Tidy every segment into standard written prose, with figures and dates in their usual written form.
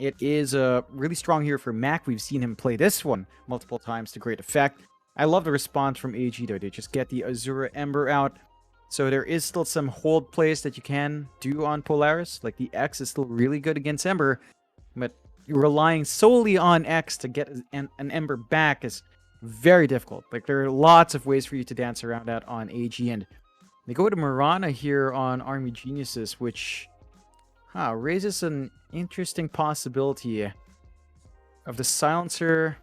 It is really strong here for Mac. We've seen him play this one multiple times to great effect. I love the response from AG though. They just get the Azura Ember out. So there is still some hold plays that you can do on Polaris. Like the X is still really good against Ember, but relying solely on X to get an Ember back is very difficult. Like there are lots of ways for you to dance around that on AG, and they go to Mirana here on Army Geniuses, which raises an interesting possibility of the silencer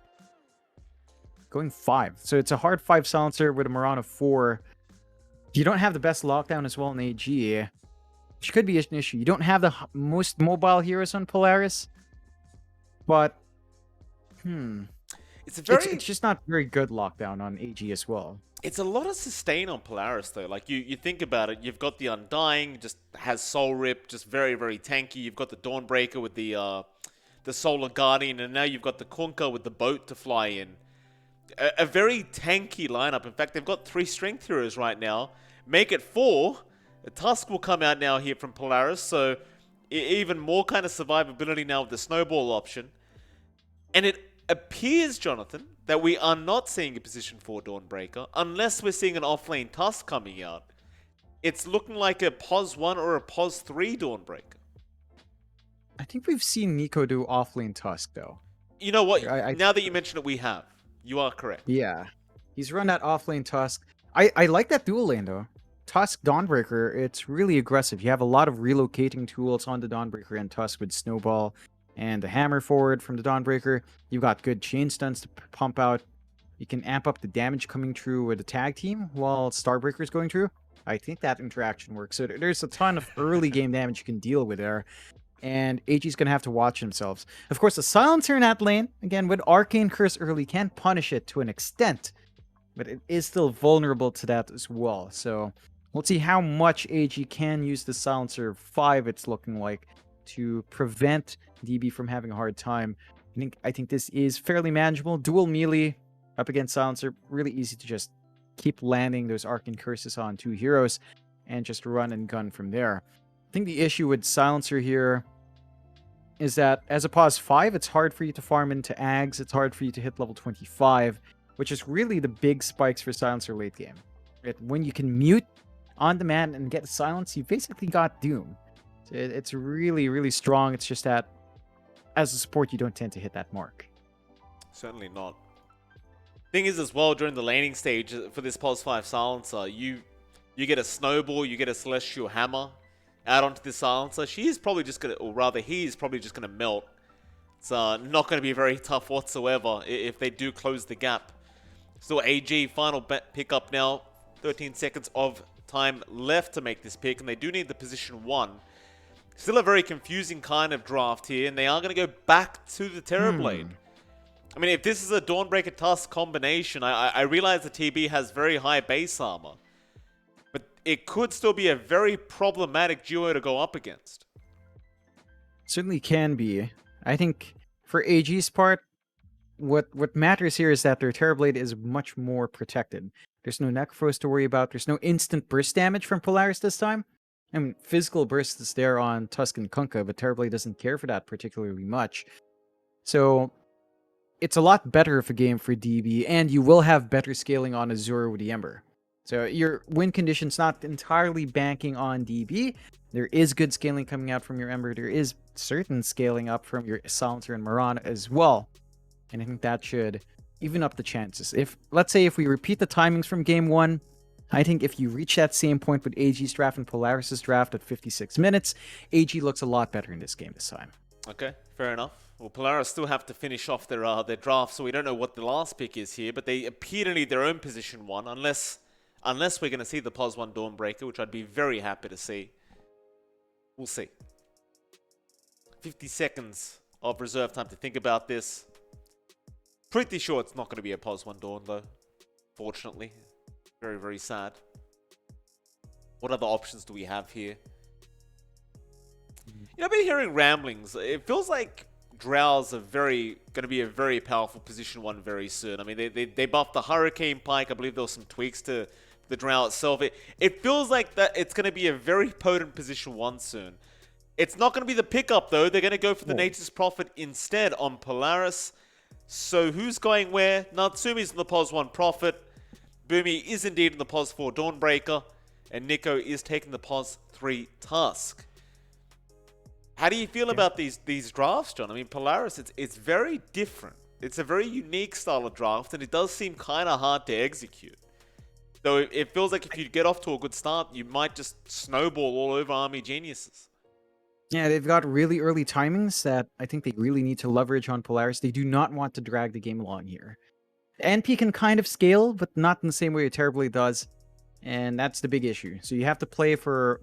going 5. So it's a hard 5 silencer with a Mirana 4. You don't have the best lockdown as well in AG, which could be an issue. You don't have the most mobile heroes on Polaris, but it's just not very good lockdown on AG as well. It's a lot of sustain on Polaris though. Like you think about it, you've got the Undying, just has Soul Rip, just very, very tanky. You've got the Dawnbreaker with the Solar Guardian, and now you've got the Kunkka with the boat to fly in. A very tanky lineup. In fact, they've got 3 strength heroes right now. Make it 4. The Tusk will come out now here from Polaris, so even more kind of survivability now with the Snowball option. And it appears, Jonathan, that we are not seeing a position 4 Dawnbreaker, unless we're seeing an offlane Tusk coming out. It's looking like a POS 1 or a POS 3 Dawnbreaker. I think we've seen Nico do offlane Tusk, though. You know what? Now that you mention it, we have. You are correct. Yeah. He's run that offlane Tusk. I like that dual lane, though. Tusk Dawnbreaker, it's really aggressive. You have a lot of relocating tools on the Dawnbreaker and Tusk with Snowball and the Hammer forward from the Dawnbreaker. You've got good chain stuns to pump out. You can amp up the damage coming through with the tag team while Starbreaker is going through. I think that interaction works. So there's a ton of early game damage you can deal with there. And AG's going to have to watch themselves. Of course, the Silencer in that lane, again, with Arcane Curse early, can punish it to an extent. But it is still vulnerable to that as well. So we'll see how much AG can use the Silencer 5, it's looking like, to prevent DB from having a hard time. I think this is fairly manageable. Dual melee up against Silencer, really easy to just keep landing those Arcane Curses on 2 heroes and just run and gun from there. I think the issue with Silencer here is that as a POS 5, it's hard for you to farm into Ags, it's hard for you to hit level 25, which is really the big spikes for Silencer late game. When you can mute on demand and get silence, you basically got Doom. It's really, really strong. It's just that as a support, you don't tend to hit that mark. Certainly not. Thing is as well, during the laning stage for this POS 5 Silencer, you get a Snowball, you get a Celestial Hammer out onto the Silencer. She is probably just going to, or rather he is probably just going to melt. It's not going to be very tough whatsoever if they do close the gap. Still AG, final pick up now. 13 seconds of time left to make this pick, and they do need the position 1. Still a very confusing kind of draft here, and they are going to go back to the Terrorblade. I mean, if this is a Dawnbreaker Tusk combination, I realize the TB has very high base armor, but it could still be a very problematic duo to go up against. Certainly can be. I think for AG's part, what matters here is that their Terrorblade is much more protected. There's no Necrophos to worry about. There's no instant burst damage from Polaris this time. I mean, physical burst is there on Tusk and Kunkka, but Terrorblade doesn't care for that particularly much. So it's a lot better of a game for DB, and you will have better scaling on Azura with the Ember. So your win condition's not entirely banking on DB. There is good scaling coming out from your Ember. There is certain scaling up from your Silencer and Mirana as well. And I think that should even up the chances. Let's say if we repeat the timings from game 1, I think if you reach that same point with AG's draft and Polaris' draft at 56 minutes, AG looks a lot better in this game this time. Okay, fair enough. Well, Polaris still have to finish off their draft, so we don't know what the last pick is here, but they appear to need their own position 1, unless we're going to see the POS 1 Dawnbreaker, which I'd be very happy to see. We'll see. 50 seconds of reserve time to think about this. Pretty sure it's not going to be a POS 1 Dawn, though. Fortunately. Very, very sad. What other options do we have here? You know, I've been hearing ramblings. It feels like Drows are going to be a very powerful position 1 very soon. I mean, they buffed the Hurricane Pike. I believe there were some tweaks to the Drow itself. It feels like that it's going to be a very potent position 1 soon. It's not going to be the pickup, though. They're going to go for the Nature's Prophet instead on Polaris. So who's going where? Natsumi's in the Pos 1 Prophet. Boomy is indeed in the Pos 4 Dawnbreaker. And Nico is taking the Pos 3 Tusk. How do you feel about these drafts, John? I mean, Polaris, it's very different. It's a very unique style of draft, and it does seem kind of hard to execute. Though it feels like if you get off to a good start, you might just snowball all over Army Geniuses. Yeah, they've got really early timings that I think they really need to leverage on Polaris. They do not want to drag the game along here. NP can kind of scale, but not in the same way it terribly does. And that's the big issue. So you have to play for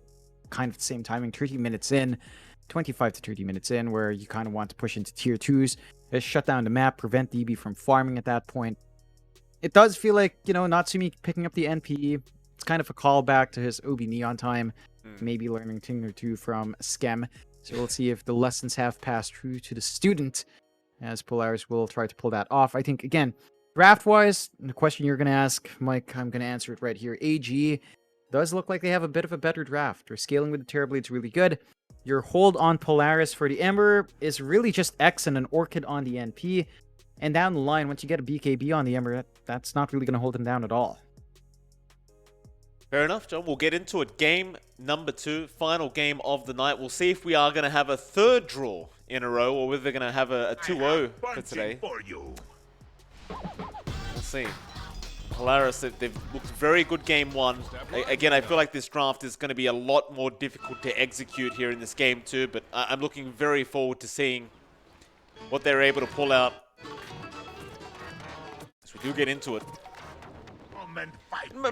kind of the same timing, 30 minutes in, 25 to 30 minutes in, where you kind of want to push into tier 2s, shut down the map, prevent DB from farming at that point. It does feel like, Natsumi picking up the NPE. It's kind of a callback to his OB Neon time, maybe learning a thing or two from Skem. So we'll see if the lessons have passed through to the student, as Polaris will try to pull that off. I think, again, draft-wise, the question you're going to ask, Mike, I'm going to answer it right here. AG does look like they have a bit of a better draft. They're scaling with the Terrorblades really good. Your hold on Polaris for the Ember is really just X and an Orchid on the NP. And down the line, once you get a BKB on the Ember, that's not really going to hold him down at all. Fair enough, John. We'll get into it. Game number 2, final game of the night. We'll see if we are going to have a third draw in a row, or whether they're going to have a 2-0 for today. We'll see. Polaris, they've looked very good game 1. Again, I feel like this draft is going to be a lot more difficult to execute here in this game 2, but I'm looking very forward to seeing what they're able to pull out. So we do get into it.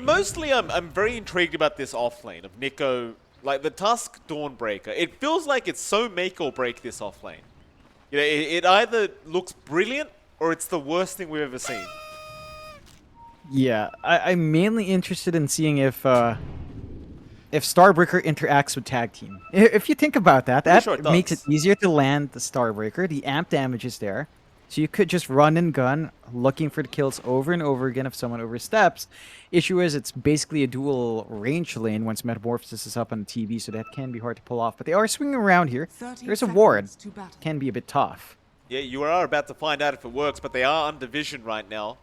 Mostly, I'm very intrigued about this offlane of Nico, like the Tusk Dawnbreaker. It feels like it's so make or break this offlane. It either looks brilliant or it's the worst thing we've ever seen. Yeah, I'm mainly interested in seeing if Starbreaker interacts with Tag Team. If you think about that, makes it easier to land the Starbreaker. The amp damage is there. So you could just run and gun, looking for the kills over and over again if someone oversteps. Issue is, it's basically a dual range lane once Metamorphosis is up on the TV, so that can be hard to pull off. But they are swinging around here. There's a ward. Can be a bit tough. Yeah, you are about to find out if it works, but they are under vision right now.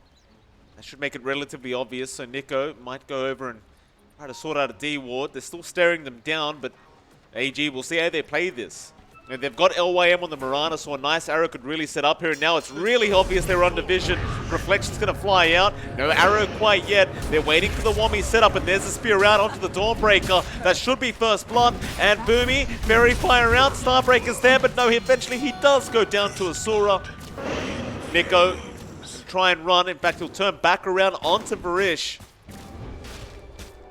That should make it relatively obvious, so Nico might go over and try to sort out a D ward. They're still staring them down, but AG, we'll see how they play this. And they've got LYM on the Mirana, so a nice arrow could really set up here. And now it's really obvious they're under vision. Reflection's going to fly out. No arrow quite yet. They're waiting for the Wommy setup, and there's a spear out onto the Dawnbreaker. That should be first blood. And Boomy, Fairy flying around. Starbreaker's there, but no, eventually he does go down to Asura. Nico try and run. In fact, he'll turn back around onto Varish.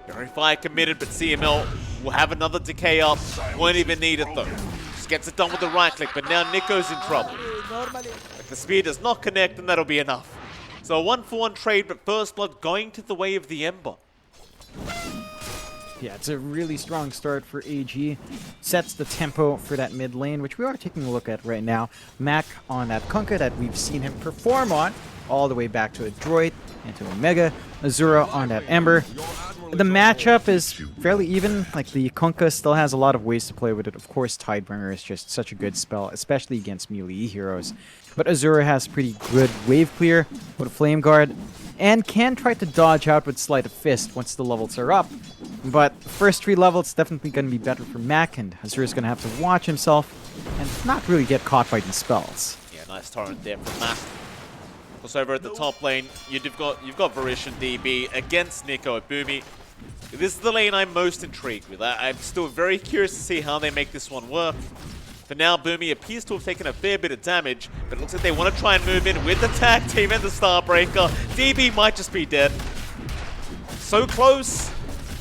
Fairy Fire committed, but CML will have another decay up. Won't even need it, though. Gets it done with the right click, but now Nico's in trouble. If the spear does not connect, then that'll be enough. So a 1-for-1 trade, but first blood going to the way of the Ember. Yeah, it's a really strong start for AG. Sets the tempo for that mid lane, which we are taking a look at right now. Mac on that Kunkka that we've seen him perform on, all the way back to a Droid, into a Mega. Azura on that Ember. The matchup is fairly even. Like, the Kunkka still has a lot of ways to play with it. Of course, Tidebringer is just such a good spell, especially against melee heroes. But Azura has pretty good wave clear with a Flame Guard, and can try to dodge out with Sleight of Fist once the levels are up. But first 3 levels, definitely going to be better for Mac, and Azura's going to have to watch himself and not really get caught by these spells. Yeah, nice torrent there from Mac. Plus over at the top lane, you've got Varish and DB against Nico at Boomy. This is the lane I'm most intrigued with. I'm still very curious to see how they make this one work. For now, Boomy appears to have taken a fair bit of damage, but it looks like they want to try and move in with the tag team and the Starbreaker. DB might just be dead. So close.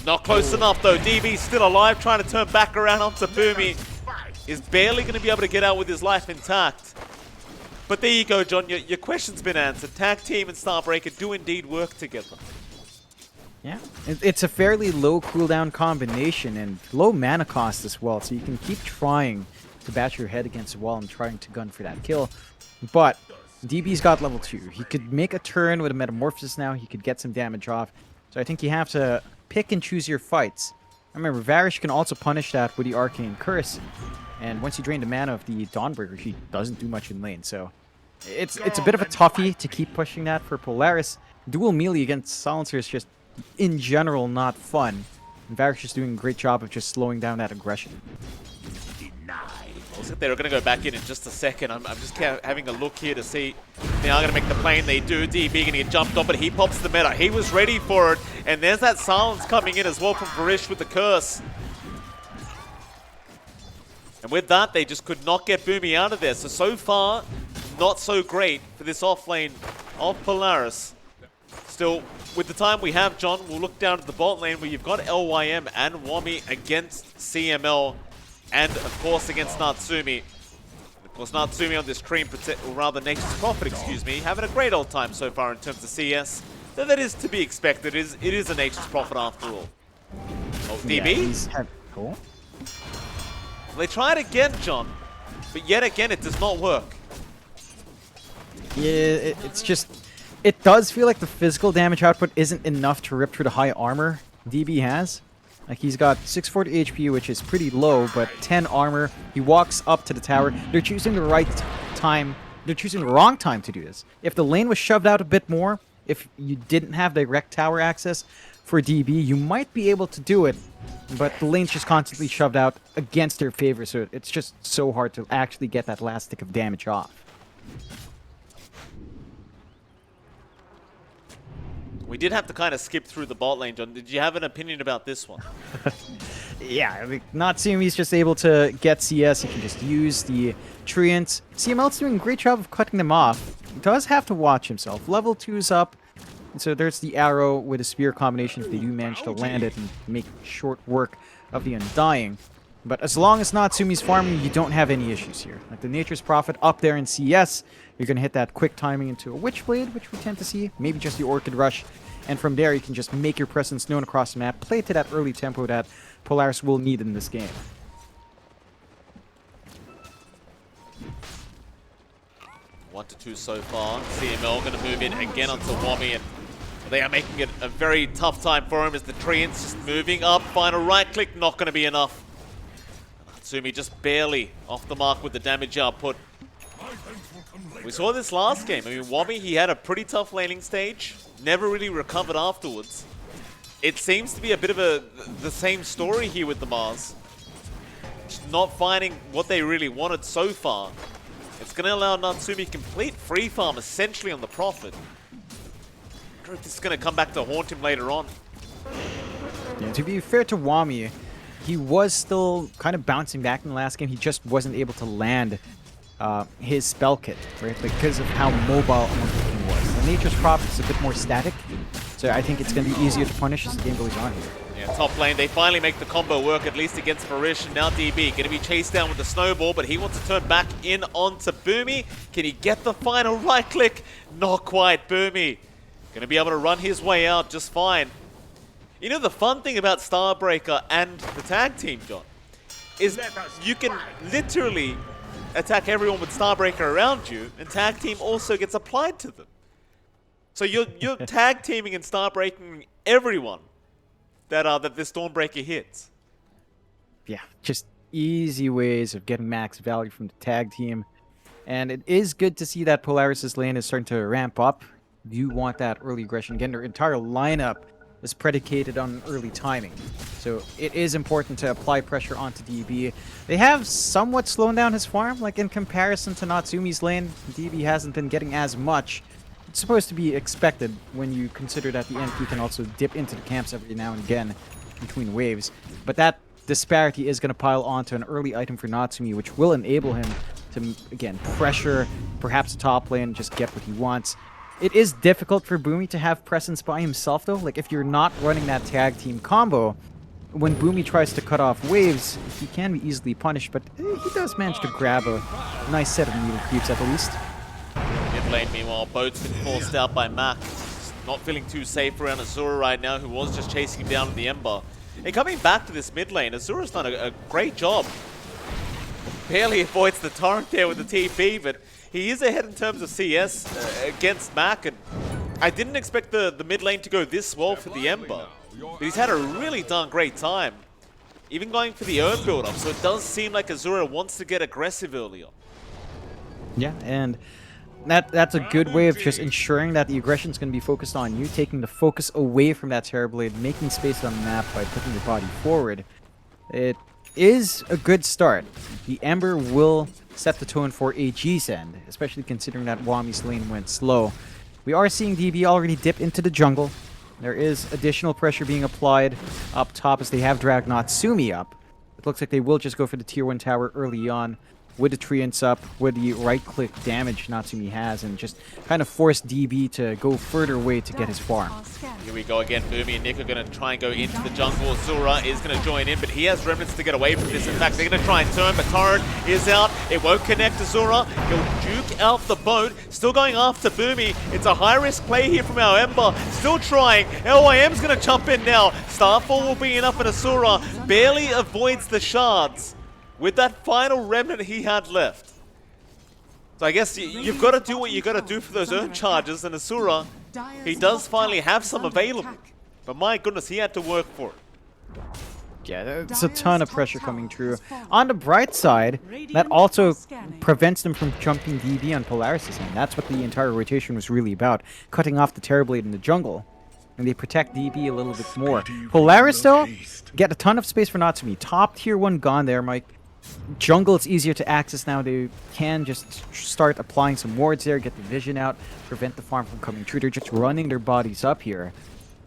Not close enough, though. DB's still alive, trying to turn back around onto Boomy. Is barely going to be able to get out with his life intact. But there you go, John. Your question's been answered. Tag team and Starbreaker do indeed work together. Yeah, it's a fairly low cooldown combination and low mana cost as well, so you can keep trying to bash your head against the wall and trying to gun for that kill. But DB's got level 2. He could make a turn with a Metamorphosis now. He could get some damage off. So I think you have to pick and choose your fights. Remember, Varish can also punish that with the Arcane Curse. And once you drain the mana of the Dawnbreaker, she doesn't do much in lane. So it's a bit of a toughie to keep pushing that for Polaris. Dual melee against Silencer is just, in general, not fun. And Varish is doing a great job of just slowing down that aggression. Looks like they're going to go back in just a second. I'm just having a look here to see if they are going to make the play, and they do. DB going to get jumped on, but he pops the meta. He was ready for it, and there's that silence coming in as well from Varish with the curse. And with that, they just could not get Boomy out of there. So far, not so great for this offlane of Polaris. Still, with the time we have, John, we'll look down at the bot lane where you've got LYM and Wami against CML. And, of course, against Natsumi. Of course, Natsumi on this stream, or rather Nature's Prophet, excuse me, having a great old time so far in terms of CS. Though that is to be expected. It is a Nature's Prophet after all. Oh, DB? Yeah, cool. They try it again, John. But yet again, it does not work. Yeah, it's just... It does feel like the physical damage output isn't enough to rip through the high armor DB has. Like, he's got 640 HP, which is pretty low, but 10 armor. He walks up to the tower. They're choosing the right time. They're choosing the wrong time to do this. If the lane was shoved out a bit more, if you didn't have direct tower access for DB, you might be able to do it. But the lane's just constantly shoved out against their favor, so it's just so hard to actually get that last tick of damage off. We did have to kind of skip through the bot lane, John. Did you have an opinion about this one? Yeah, I mean, Natsumi's just able to get CS. He can just use the Treants. CML's doing a great job of cutting them off. He does have to watch himself. Level 2's up. And so there's the arrow with a spear combination if they do manage to land it and make short work of the Undying. But as long as Natsumi's farming, you don't have any issues here. Like the Nature's Prophet up there in CS, you're going to hit that quick timing into a Witchblade, which we tend to see. Maybe just the Orchid Rush. And from there, you can just make your presence known across the map. Play to that early tempo that Polaris will need in this game. 1-2 so far. CML going to move in again onto Wami, and they are making it a very tough time for him as the Treants just moving up. Final right click, not going to be enough. Natsumi just barely off the mark with the damage output. We saw this last game. I mean, Wami, he had a pretty tough laning stage. Never really recovered afterwards. It seems to be a bit of the same story here with the Mars. Just not finding what they really wanted so far. It's going to allow Natsumi complete free farm essentially on the Prophet. I wonder if this is going to come back to haunt him later on. Yeah, to be fair to Wami, he was still kind of bouncing back in the last game. He just wasn't able to land his spell kit, right? Because of how mobile he was. The Nature's Prophet is a bit more static, so I think it's going to be easier to punish as the game goes on here. Yeah, top lane, they finally make the combo work, at least against Varish, and now DB going to be chased down with the snowball, but he wants to turn back in onto Boomy. Can he get the final right click? Not quite. Boomy going to be able to run his way out just fine. You know, the fun thing about Starbreaker and the tag team, John, is you can literally attack everyone with Starbreaker around you, and tag team also gets applied to them. So you're tag teaming and Starbreaking everyone that this Dawnbreaker hits. Yeah, just easy ways of getting max value from the tag team. And it is good to see that Polaris' lane is starting to ramp up. You want that early aggression. Again, their entire lineup is predicated on early timing. So it is important to apply pressure onto DB. They have somewhat slowed down his farm. Like in comparison to Natsumi's lane, DB hasn't been getting as much. It's supposed to be expected when you consider that the NP can also dip into the camps every now and again between waves. But that disparity is going to pile onto an early item for Natsumi, which will enable him to, again, pressure perhaps the top lane, just get what he wants. It is difficult for Boomy to have presence by himself, though. Like, if you're not running that tag team combo, when Boomy tries to cut off waves, he can be easily punished, but he does manage to grab a nice set of needle creeps at least. Mid lane, meanwhile, Boat's been forced out by Mac. Not feeling too safe around Azura right now, who was just chasing him down in the Ember. And coming back to this mid lane, Azura's done a great job. Barely avoids the torrent there with the TP, but he is ahead in terms of CS against Mac, and I didn't expect the mid lane to go this well for the Ember. But he's had a really darn great time even going for the urn build-up, so it does seem like Azura wants to get aggressive earlier. Yeah, and that's a good way of just ensuring that the aggression is going to be focused on you, taking the focus away from that Terrorblade, making space on the map by putting your body forward. It is a good start. The Ember will set the tone for AG's end, especially considering that Wami's lane went slow. We are seeing DB already dip into the jungle. There is additional pressure being applied up top as they have dragged Natsumi up. It looks like they will just go for the tier 1 tower early on with the treants up, with the right-click damage Natsumi has, and just kind of force DB to go further away to get his farm. Here we go again. Boomy and Nick are going to try and go into the jungle. Azura is going to join in, but he has remnants to get away from this. In fact, they're going to try and turn, but Torrent is out. It won't connect Azura. He'll juke out the boat. Still going after Boomy. It's a high-risk play here from our Ember. Still trying. LYM's going to jump in now. Starfall will be enough, and Azura barely avoids the shards with that final remnant he had left. So I guess you've got to do what you got to do for those urn charges, and Azura, he does finally have some available. But my goodness, he had to work for it. Yeah, there's a ton of pressure coming through. On the bright side, that also prevents them from jumping DB on Polaris' end. That's what the entire rotation was really about, cutting off the Terrorblade in the jungle. And they protect DB a little bit more. Polaris, though, get a ton of space for Natsumi. Top tier 1 gone there, Mike. Jungle, it's easier to access now. They can just start applying some wards there, get the vision out, prevent the farm from coming through. They're just running their bodies up here.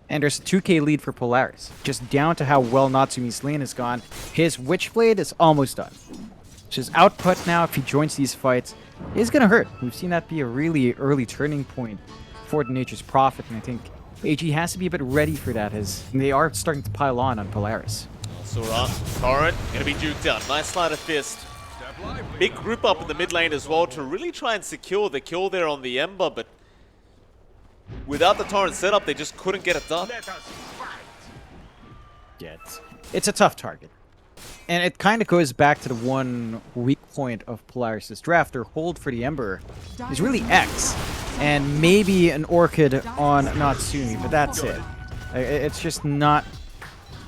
And there's a 2k lead for Polaris. Just down to how well Natsumi's lane has gone. His Witchblade is almost done. His output now, if he joins these fights, is going to hurt. We've seen that be a really early turning point for the Nature's Prophet, and I think AG has to be a bit ready for that, as they are starting to pile on Polaris. Azura, Torrent, gonna be duked out. Nice sleight of fist. Big group up in the mid lane as well to really try and secure the kill there on the Ember, but without the Torrent setup, they just couldn't get it done. Yeah, it's a tough target. And it kind of goes back to the one weak point of Polaris' draft. Their hold for the Ember is really X, and maybe an Orchid on Natsumi, but that's it. It's just not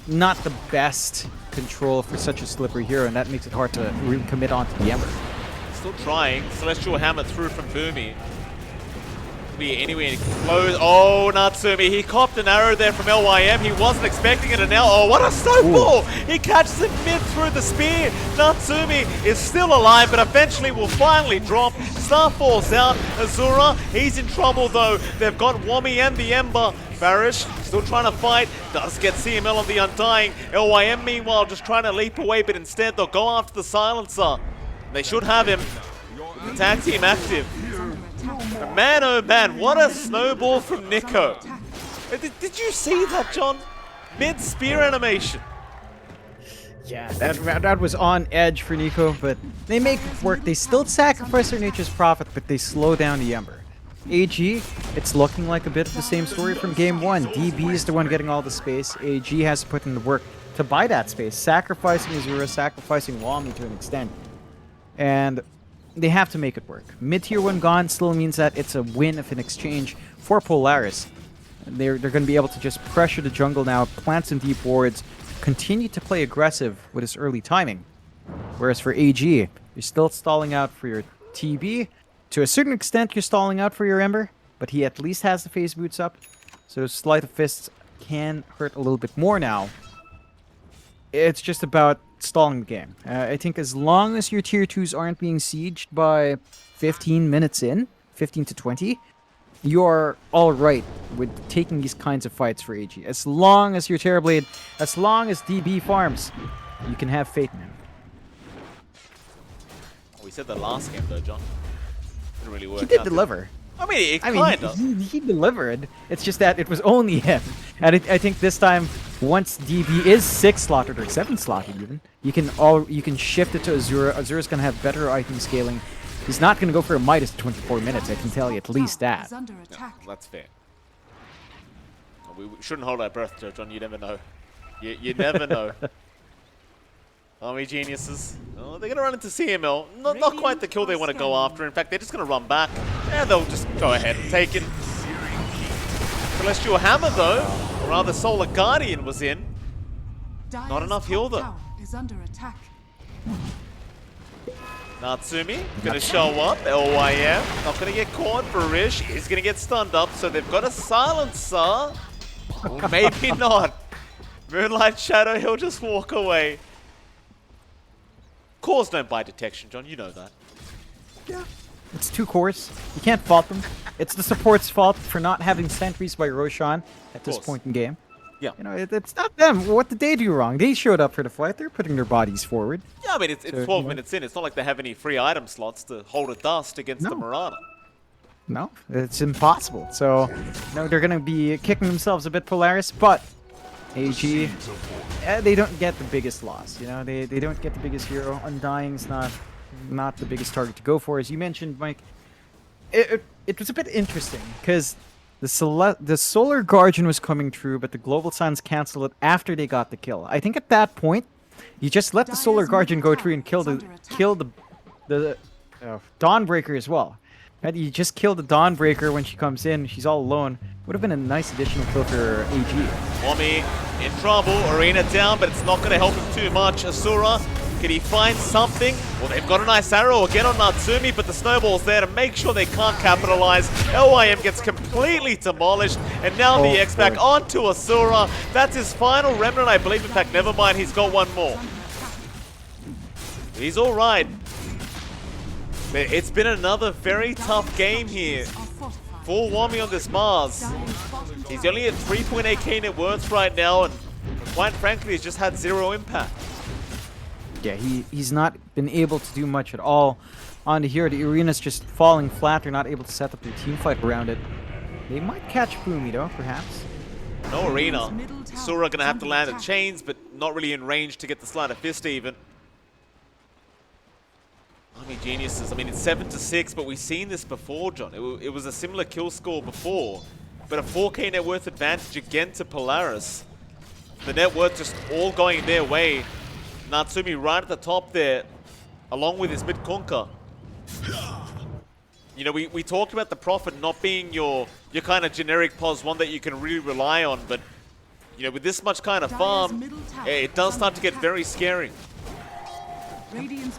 the best control for such a slippery hero, and that makes it hard to really commit onto the Ember. Still trying. Celestial Hammer through from Boomy. Be anywhere close. Oh, Natsumi. He copped an arrow there from LYM. He wasn't expecting it, and now, oh, what a snowball! He catches it mid through the spear. Natsumi is still alive, but eventually will finally drop. Star falls out. Azura, he's in trouble though. They've got Wami and the Ember. Barish still trying to fight, does get CML on the Undying. LYM meanwhile just trying to leap away, but instead they'll go after the Silencer. They should have him. The tag team active. But man, oh man, what a snowball from Nico. Did you see that, John? Mid-spear animation. Yeah, that was on edge for Nico, but they make it work. They still sacrifice their Nature's Prophet, but they slow down the Ember. AG, it's looking like a bit of the same story from game 1. DB is the one getting all the space. AG has to put in the work to buy that space, sacrificing Azura, sacrificing Wami to an extent. And they have to make it work. Mid-tier 1 gone still means that it's a win of an exchange for Polaris. They're going to be able to just pressure the jungle now, plant some deep wards, continue to play aggressive with his early timing. Whereas for AG, you're still stalling out for your TB. To a certain extent, you're stalling out for your Ember, but he at least has the phase boots up. So Sleight of Fists can hurt a little bit more now. It's just about stalling the game. I think as long as your tier 2s aren't being sieged by 15 minutes in, 15 to 20, you're alright with taking these kinds of fights for AG. As long as your Terrorblade, as long as DB farms, you can have faith in him. We said the last game though, John. Didn't really work. He did out, deliver. I mean, kind of. He delivered. It's just that it was only him. And I think this time, once DB is 6 slotted or 7 slotted even, you can shift it to Azura. Azura's gonna have better item scaling. He's not gonna go for a Midas 24 minutes, I can tell you at least that. Yeah, that's fair. We shouldn't hold our breath, John. You never know. You never know. Army geniuses. Oh, they're going to run into CML. Not quite the kill they want to go after. In fact, they're just going to run back. And they'll just go ahead and take it. Celestial Hammer, though, or rather Solar Guardian was in. Not enough heal, though. is under attack. Natsumi gonna show up. LYM not gonna get caught. Barish is gonna get stunned up, so they've got a silencer. Or maybe not. Moonlight Shadow, he'll just walk away. Cores don't buy detection, John. You know that. Yeah. It's 2 cores. You can't fault them. It's the support's fault for not having sentries by Roshan at this point in game. Yeah. You know, it's not them. What did they do wrong? They showed up for the fight. They're putting their bodies forward. Yeah, I mean, it's 12 minutes in. It's not like they have any free item slots to hold a dust against the Marana. No, it's impossible. So, you know, they're going to be kicking themselves a bit, Polaris, but AG, they don't get the biggest loss. You know, they don't get the biggest hero. Undying's not the biggest target to go for. As you mentioned, Mike, it was a bit interesting because the Solar Guardian was coming through, but the Global Suns canceled it after they got the kill. I think at that point, you just let the Solar Guardian go through and kill the Dawnbreaker as well. Right? You just kill the Dawnbreaker when she comes in. She's all alone. Would have been a nice additional kill for AG. Mommy in trouble. Arena down, but it's not going to help him too much. Asura, can he find something? Well, they've got a nice arrow again on Natsumi, but the snowball's there to make sure they can't capitalize. LYM gets completely demolished, and now the X back onto Asura. That's his final remnant, I believe. In fact, never mind, he's got one more. He's all right. It's been another very tough game here for Wami on this Mars. He's only at 3.8k net worth right now, and quite frankly, he's just had 0 impact. Yeah, he's not been able to do much at all on the hero. The arena's just falling flat. They're not able to set up their team fight around it. They might catch Boomy though, perhaps. No arena. Sura gonna have to land the chains, but not really in range to get the sleight of fist even. Army Geniuses, I mean, it's 7-6, but we've seen this before, John. It was a similar kill score before, but a 4k net worth advantage again to Polaris. The net worth just all going their way. Natsumi right at the top there, along with his mid-Kunkka. You know, we talked about the Prophet not being your kind of generic pos, one that you can really rely on, but, you know, with this much kind of farm, it does start to get very scary.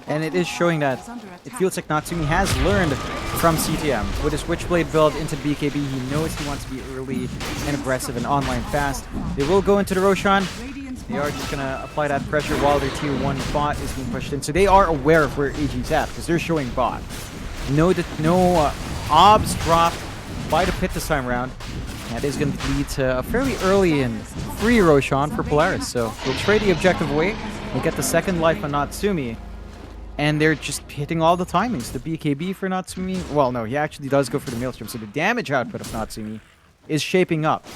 And it is showing that it feels like Natsumi has learned from CTM. With his Witchblade build into BKB, he knows he wants to be early and aggressive and online fast. They will go into the Roshan. They are just going to apply that pressure while their tier 1 bot is being pushed in. So they are aware of where AG's at because they're showing bot. No obs dropped by the pit this time around. That is going to lead to a fairly early and free Roshan for Polaris. So we'll trade the objective away. We'll get the second life on Natsumi. And they're just hitting all the timings. The BKB for Natsumi, well, no, he actually does go for the Maelstrom. So the damage output of Natsumi is shaping up.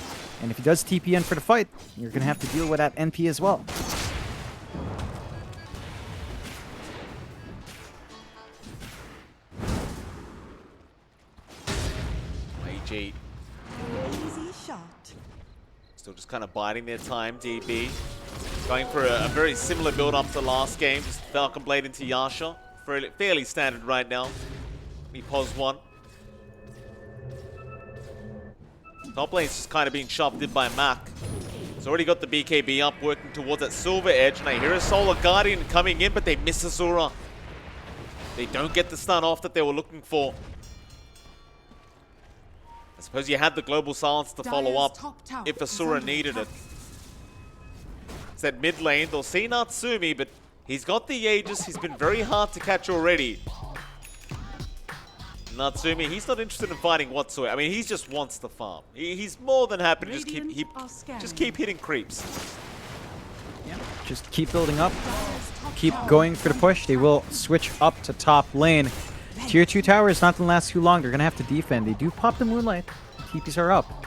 And if he does TP in for the fight, you're going to have to deal with that NP as well. AG. Easy shot. Still just kind of biding their time, DB. Going for a very similar build-up to last game. Just Falcon Blade into Yasha. Fairly standard right now. He pos 1. Top lane's just kind of being shoved in by Mac. He's already got the BKB up, working towards that silver edge. And I hear a Solar Guardian coming in, but they miss Asura. They don't get the stun off that they were looking for. I suppose you had the Global Silence to follow up if Asura needed it. It's that mid lane. They'll see Natsumi, but he's got the Aegis. He's been very hard to catch already. Natsumi, he's not interested in fighting whatsoever. I mean, he just wants the farm. He's more than happy to just keep hitting creeps. Yeah, just keep building up. Keep going for the push. They will switch up to top lane. Tier 2 tower is not going to last too long. They're going to have to defend. They do pop the Moonlight. The TPs are up.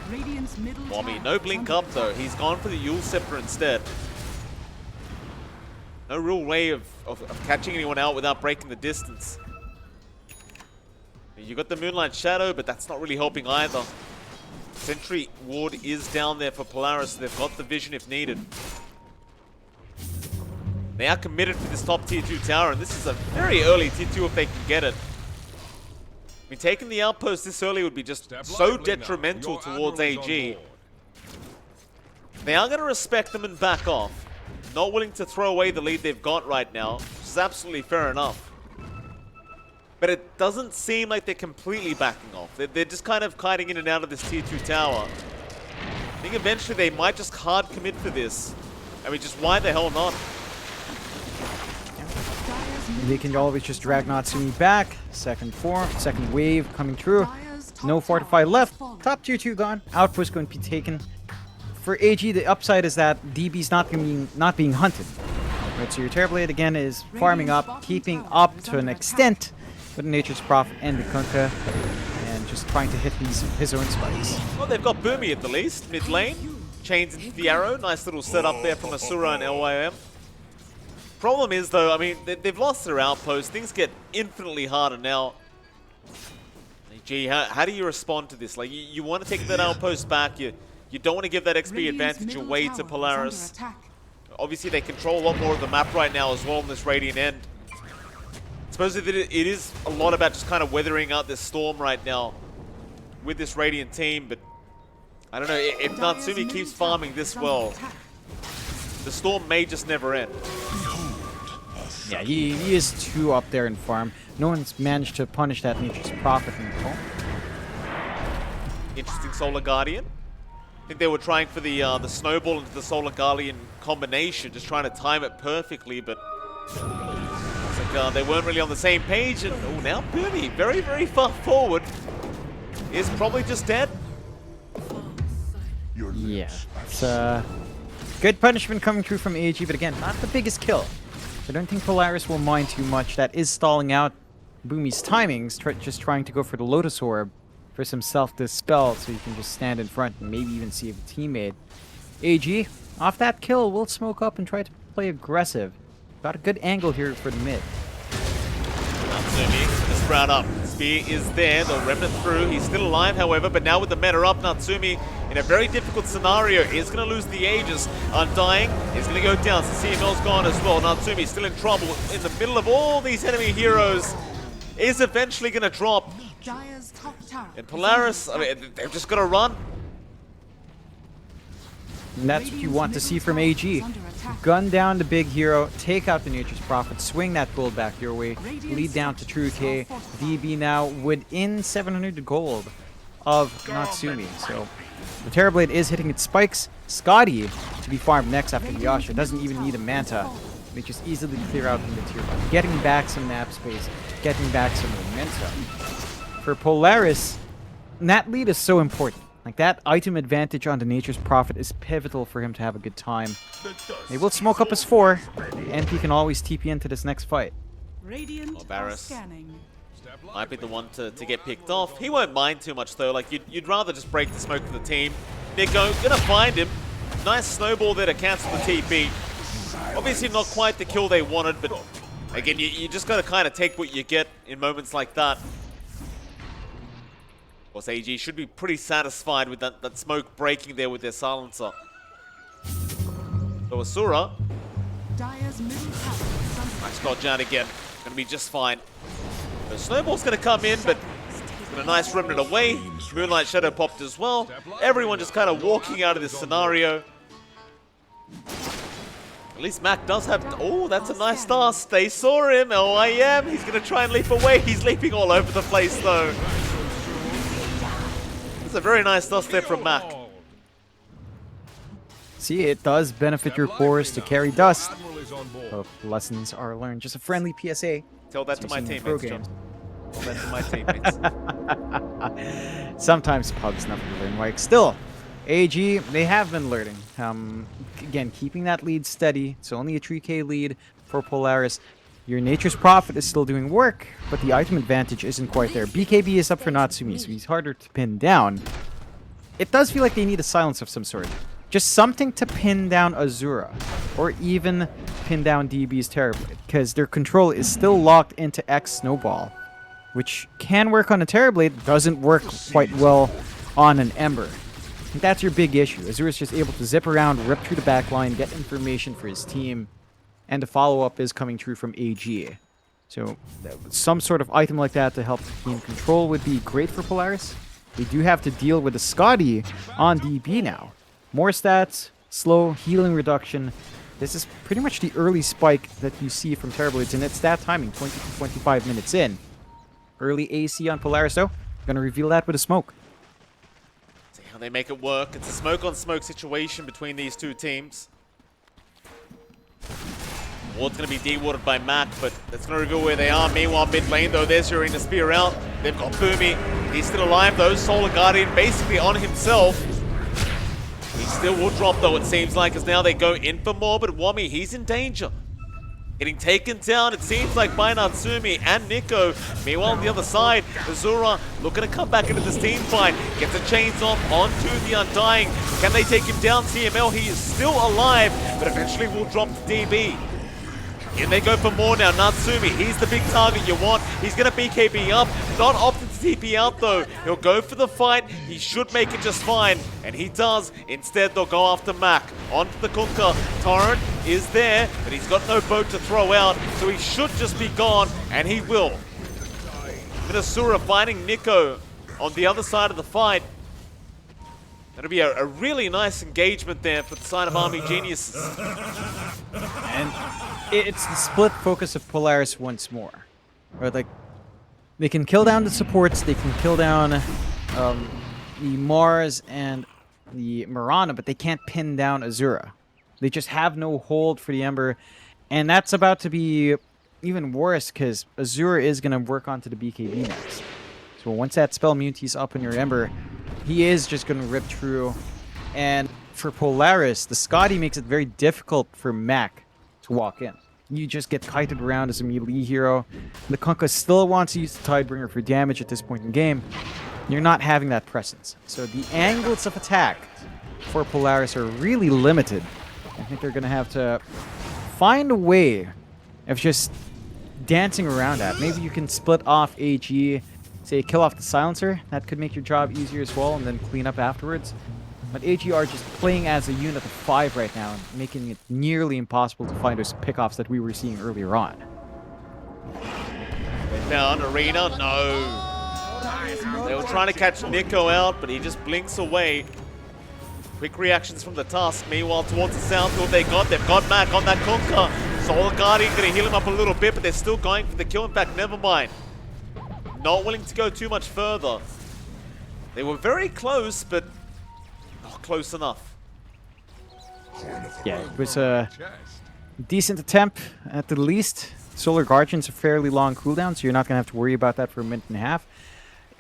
Wami, no blink up though. He's gone for the Yule Scepter instead. No real way of catching anyone out without breaking the distance. You got the Moonlight Shadow, but that's not really helping either. Sentry Ward is down there for Polaris. They've got the vision if needed. They are committed for this top tier 2 tower, and this is a very early tier 2 if they can get it. I mean, taking the outpost this early would be just so detrimental towards AG. They are going to respect them and back off. not willing to throw away the lead they've got right now, which is absolutely fair enough. But it doesn't seem like they're completely backing off. They're just kind of kiting in and out of this tier 2 tower. I think eventually they might just hard commit for this. I mean, just why the hell not? They can always just drag Natsumi back. Second wave coming through. No fortify left. Top tier 2 gone. Outpost going to be taken. For AG, the upside is that DB's not being hunted. Right, so your Terrorblade again is farming up, keeping up to an extent with Nature's Prophet and the Kunkka, and just trying to hit his own spikes. Well, they've got Boomy at the least, mid lane. Chains into the arrow. Nice little setup there from Asura and LYM. Problem is, though, I mean, they've lost their outpost. Things get infinitely harder now. Gee, how do you respond to this? Like, you want to take that outpost back. You don't want to give that XP advantage away to Polaris. Obviously, they control a lot more of the map right now as well on this Radiant end. I suppose it is a lot about just kind of weathering out this storm right now with this Radiant team, but I don't know, if Natsumi keeps farming this well, the storm may just never end. Yeah, he is too up there in farm. No one's managed to punish that Nature's Prophet in the home. Interesting Solar Guardian. I think they were trying for the Snowball into the Solar Guardian combination, just trying to time it perfectly, but it's like they weren't really on the same page. And oh, now Boomy, very, very far forward, is probably just dead. Yeah, it's good punishment coming through from AG, but again, not the biggest kill. I don't think Polaris will mind too much. That is stalling out Boomy's timings, just trying to go for the Lotus Orb for some self-dispel so you can just stand in front and maybe even save a teammate. AG, off that kill, will smoke up and try to play aggressive. Got a good angle here for the mid. Natsumi gonna sprout up. Spear is there, the Remnant through. He's still alive, however, but now with the meta up, Natsumi in a very difficult scenario is going to lose the Aegis. Undying is going to go down. So CML's gone as well. Natsumi still in trouble in the middle of all these enemy heroes. Is eventually going to drop. And Polaris, I mean, they've just got to run. And that's what you want to see from AG. Gun down the big hero, take out the Nature's Prophet, swing that gold back your way, lead down to True K. DB now within 700 gold of Natsumi. So the Terrorblade is hitting its spikes. Scotty to be farmed next after the Yasha. Doesn't even need a Manta. They just easily clear out in the tier 1. Getting back some nap space, getting back some momentum. For Polaris, that lead is so important. Like, that item advantage on the Nature's Prophet is pivotal for him to have a good time. They will smoke up his 4, and he can always TP into this next fight. Well, Varus might be the one to get picked off. He won't mind too much, though. Like, you'd rather just break the smoke for the team. They're gonna find him. Nice snowball there to cancel the TP. Obviously not quite the kill they wanted, but again, you just gotta kind of take what you get in moments like that. Of course, AG should be pretty satisfied with that smoke breaking there with their silencer. So Asura, nice dodge out again. Gonna be just fine. The snowball's gonna come in, but got a nice remnant away. Moonlight Shadow popped as well. Everyone just kind of walking out of this scenario. At least Mac does have... Oh, that's a nice dust. They saw him. LYM. He's going to try and leap away. He's leaping all over the place, though. That's a very nice dust there from Mac. See, it does benefit your cores to carry dust. Oh, lessons are learned. Just a friendly PSA. Tell that to my teammates, John. Tell that to my teammates. Sometimes pubs never learn, like. Still, AG, they have been learning. Again, keeping that lead steady. It's only a 3k lead for Polaris. Your Nature's Prophet is still doing work, but the item advantage isn't quite there. BKB is up for Natsumi, so he's harder to pin down. It does feel like they need a silence of some sort. Just something to pin down Azura, or even pin down DB's Terrorblade, because their control is still locked into X Snowball, which can work on a Terrorblade, doesn't work quite well on an Ember. I think that's your big issue. Azura's just able to zip around, rip through the back line, get information for his team, and the follow-up is coming through from AG. So some sort of item like that to help gain control would be great for Polaris. We do have to deal with the Scotty on DB now. More stats, slow, healing reduction. This is pretty much the early spike that you see from Terrorblades, and it's that timing, 20 to 25 minutes in. Early AC on Polaris, though. Gonna reveal that with a smoke. See how they make it work. It's a smoke-on-smoke situation between these two teams. Ward's going to be de-watered by Mac, but that's going to reveal where they are. Meanwhile, mid lane, though, they're zeroing the spear out. They've got Boomy. He's still alive, though. Solar Guardian basically on himself. He still will drop, though, it seems like, as now they go in for more, but Wami, he's in danger. Getting taken down, it seems like, by Natsumi and Nico. Meanwhile, on the other side, Azura looking to come back into this team fight. Gets the chains off onto the Undying. Can they take him down? CML, he is still alive, but eventually will drop the DB. In they go for more now. Natsumi, he's the big target you want. He's going to BKB up. Not opting to TP out, though. He'll go for the fight. He should make it just fine. And he does. Instead, they'll go after Mac. Onto the Kunkka. Torrent is there, but he's got no boat to throw out. So he should just be gone, and he will. Minasura finding Nico on the other side of the fight. That'll be a really nice engagement there for the side of Army Geniuses. And it's the split focus of Polaris once more. Where, like, they can kill down the supports, they can kill down the Mars and the Mirana, but they can't pin down Azura. They just have no hold for the Ember. And that's about to be even worse, because Azura is going to work onto the BKB next. So once that spell immunity's up on your Ember, he is just going to rip through. And for Polaris, the Scotty makes it very difficult for Mac to walk in. You just get kited around as a melee hero. The Kunkka still wants to use the Tidebringer for damage at this point in game. You're not having that presence. So the angles of attack for Polaris are really limited. I think they're going to have to find a way of just dancing around that. Maybe you can split off AG, say kill off the silencer. That could make your job easier as well, and then clean up afterwards. But AG are just playing as a unit of 5 right now, and making it nearly impossible to find those pickoffs that we were seeing earlier on. Down Arena, no. They were trying to catch Nico out, but he just blinks away. Quick reactions from the Tusk. Meanwhile, towards the south, what they got? They've got Mac on that Kunkka. Solar Guardian gonna heal him up a little bit, but they're still going for the kill. In fact, never mind. Not willing to go too much further. They were very close, but not close enough. Yeah, it was a decent attempt at the least. Solar Guardian's a fairly long cooldown, so you're not going to have to worry about that for a minute and a half.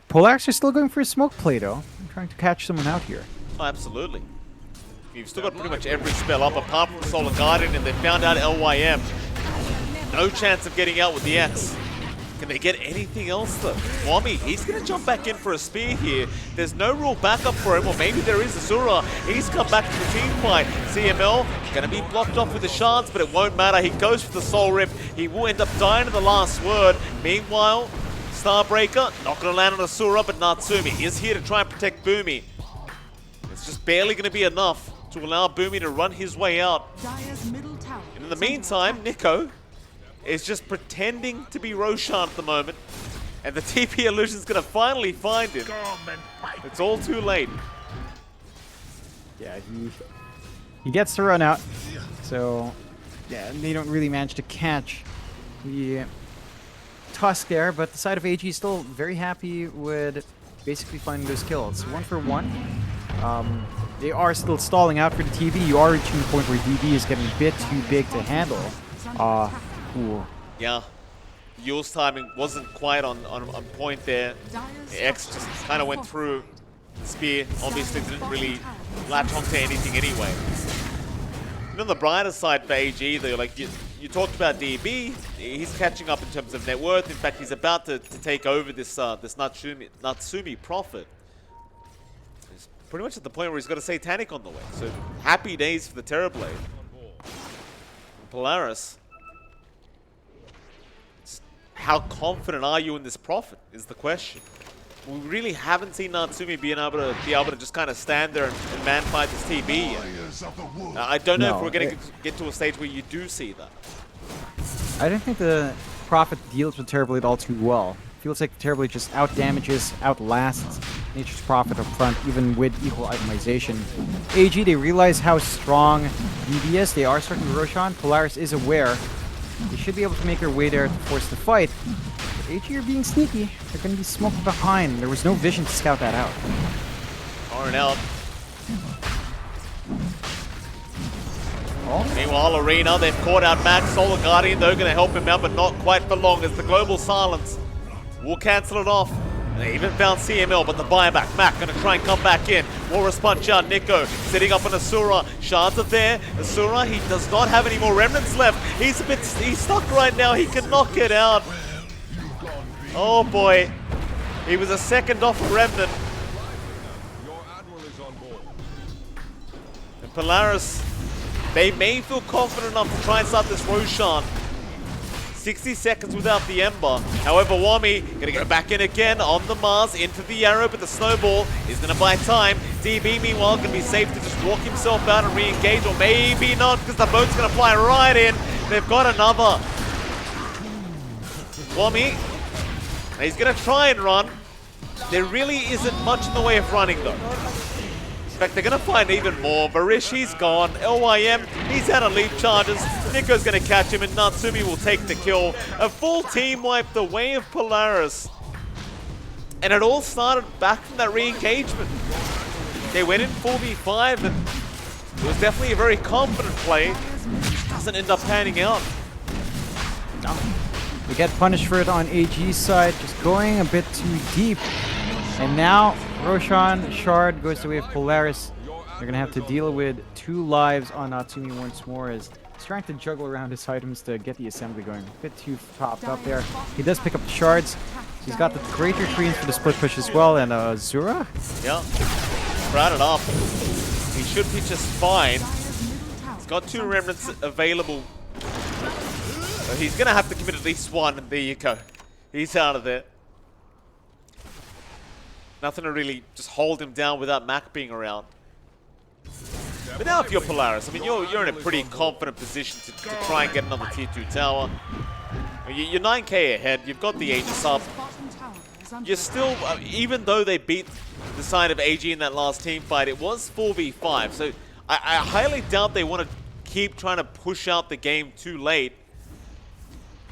Polaris are still going for a smoke play, though. I'm trying to catch someone out here. Oh, absolutely. You've still got pretty much every spell up apart from Solar Guardian, and they found out LYM. No chance of getting out with the X. Can they get anything else, though? Wami, he's going to jump back in for a spear here. There's no real backup for him, or maybe there is Azura. He's come back to the team fight. CML going to be blocked off with the shards, but it won't matter. He goes for the Soul Rip. He will end up dying in the last word. Meanwhile, Starbreaker not going to land on Azura, but Natsumi is here to try and protect Boomy. It's just barely going to be enough to allow Boomy to run his way out. And in the meantime, Nico is just pretending to be Roshan at the moment, and the TP illusion's gonna finally find him. It's all too late. Yeah, he gets to run out, so yeah, they don't really manage to catch the Tusk there, but the side of AG is still very happy with basically finding those kills. 1 for 1. They are still stalling out for the TV. You are reaching the point where DB is getting a bit too big to handle. Ooh. Yeah, Yule's timing wasn't quite on point there. X just kind of went through the spear. Obviously didn't really latch onto anything anyway. And on the brighter side for AG, though, like you talked about DB, he's catching up in terms of net worth. In fact, he's about to take over this this Natsumi Prophet. He's pretty much at the point where he's got a Satanic on the way. So happy days for the Terrorblade. Polaris. How confident are you in this Prophet is the question. We really haven't seen Natsumi be able to just kind of stand there and man fight this TB yet. I don't know if we're going to get to a stage where you do see that. I don't think the Prophet deals with Terrorblade all too well. Feels like Terrorblade just out-damages, outlasts Nature's Prophet up front, even with equal itemization. AG, they realize how strong DB is. They are starting Roshan. Polaris is aware. They should be able to make their way there to force the fight. But AG are being sneaky. They're going to be smoked behind. There was no vision to scout that out. Torn out. Meanwhile, Arena, they've caught out Max. Solar Guardian, they're going to help him out, but not quite for long as the Global Silence will cancel it off. And they even found CML, but the buyback. Mac going to try and come back in. Walrus punch out. Nico sitting up on Asura. Shards are there. Asura, he does not have any more remnants left. He's stuck right now. He can knock it out. Oh boy. He was a second off a remnant. And Polaris, they may feel confident enough to try and start this Roshan. 60 seconds without the Ember. However, Wami gonna go back in again on the Mars into the arrow, but the snowball is gonna buy time. DB meanwhile gonna be safe to just walk himself out and re-engage, or maybe not, because the boat's gonna fly right in. They've got another. Wami, he's gonna try and run. There really isn't much in the way of running though. In fact, they're going to find even more. Varish, he's gone. LYM, he's out of leap charges. Nico's going to catch him, and Natsumi will take the kill. A full team wipe the way of Polaris. And it all started back from that re-engagement. They went in 4v5, and it was definitely a very confident play. Doesn't end up panning out. No. We get punished for it on AG's side, just going a bit too deep. And now Roshan Shard goes the way of Polaris. They're going to have to deal with 2 lives on Natsumi once more as he's trying to juggle around his items to get the assembly going. A bit too popped up there. He does pick up the shards. He's got the greater trees for the split push as well. And Zura? Yeah, brought it up. He should be just fine. He's got 2 remnants available. So he's going to have to commit at least 1, and there you go. He's out of there. Nothing to really just hold him down without Mac being around. But now if you're Polaris, I mean, you're in a pretty confident position to try and get another tier 2 tower. You're 9k ahead, you've got the Aegis up. You're still, even though they beat the side of AG in that last team fight, it was 4v5. So I highly doubt they want to keep trying to push out the game too late.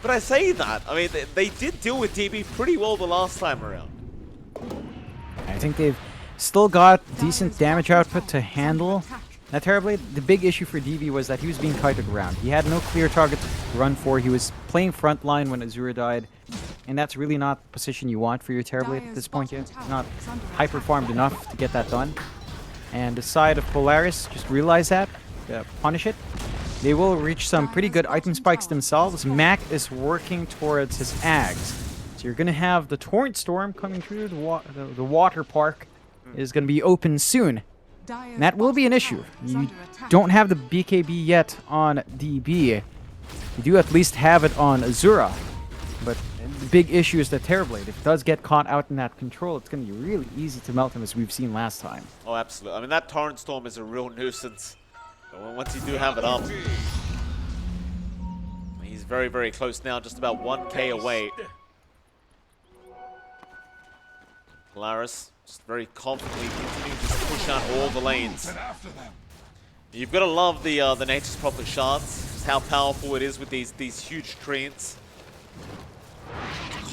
But I say that, I mean, they did deal with DB pretty well the last time around. I think they've still got decent damage output to handle that terribly. The big issue for DB was that he was being kited around. He had no clear target to run for. He was playing frontline when Azura died. And that's really not the position you want for your Terrorblade at this point yet. Not hyper-farmed enough to get that done. And the side of Polaris just realize that. Punish it. They will reach some pretty good item spikes themselves. Mac is working towards his Ags. So you're going to have the Torrent Storm coming through. The water park is going to be open soon. And that will be an issue. You don't have the BKB yet on DB. You do at least have it on Azura. But the big issue is the Terrorblade. If it does get caught out in that control, it's going to be really easy to melt him, as we've seen last time. Oh, absolutely. I mean, that Torrent Storm is a real nuisance. Once you do have it up. He's very, very close now, just about 1k away. Polaris just very confidently continuing to push out all the lanes. You've got to love the Nature's Prophet shards, just how powerful it is with these huge treants.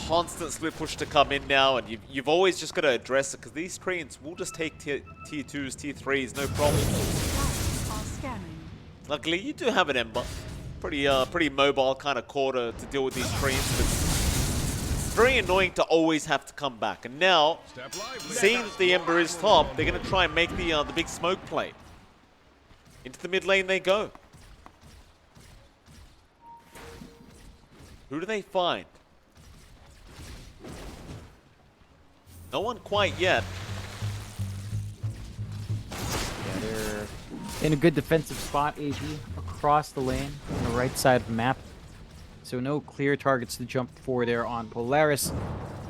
Constant split push to come in now, and you've always just got to address it, because these treants will just take tier 2s, tier 3s, no problem. Luckily, you do have an Ember. Pretty mobile kind of core to deal with these treants, but very annoying to always have to come back. And now, seeing that the Ember is top, they're going to try and make the big smoke play. Into the mid lane they go. Who do they find? No one quite yet. Yeah, they're in a good defensive spot, AG, across the lane on the right side of the map. So no clear targets to jump for there on Polaris.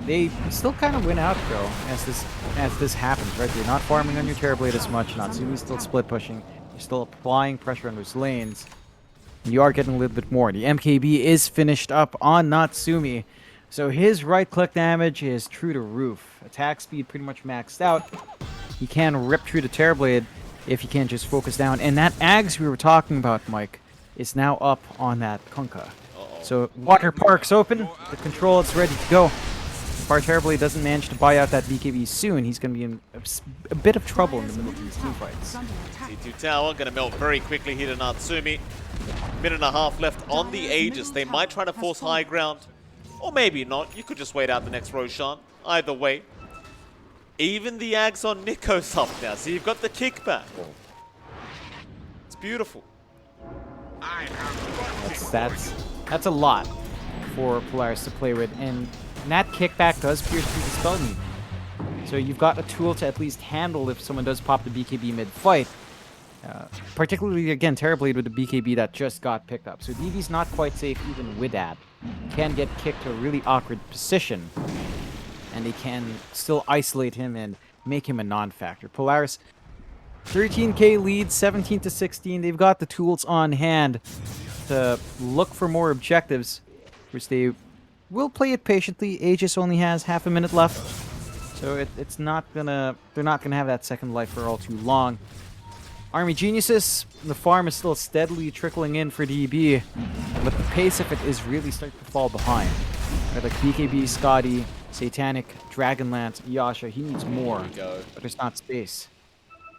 They still kind of win out though as this happens, right? You're not farming on your Terrorblade as much. Natsumi's still split pushing. You're still applying pressure on those lanes. And you are getting a little bit more. The MKB is finished up on Natsumi. So his right-click damage is true to roof. Attack speed pretty much maxed out. He can rip through the Terrorblade if he can just focus down. And that Ags we were talking about, Mike, is now up on that Kunkka. So Water Park's open. The control is ready to go. If our Terrorblade doesn't manage to buy out that BKB soon, he's going to be in a bit of trouble in the middle of these teamfights. T2 tower going to melt very quickly here to Natsumi. Minute and a half left on the Aegis. They might try to force high ground. Or maybe not. You could just wait out the next Roshan. Either way. Even the Ags on Nico's up now. So you've got the kickback. It's beautiful. That's a lot for Polaris to play with. And that kickback does pierce through the spell meter. So you've got a tool to at least handle if someone does pop the BKB mid-fight. Particularly, again, Terrorblade with the BKB that just got picked up. So DV's not quite safe even with that. Can get kicked to a really awkward position. And they can still isolate him and make him a non-factor. Polaris, 13k lead, 17 to 16. They've got the tools on hand to look for more objectives, which they will play it patiently. Aegis only has half a minute left. So it's not gonna, they're not gonna have that second life for all too long. Army Geniuses, the farm is still steadily trickling in for DB, but the pace of it is really starting to fall behind. Like BKB, Scotty, Satanic, Dragonlance, Yasha, he needs more, but there's not space.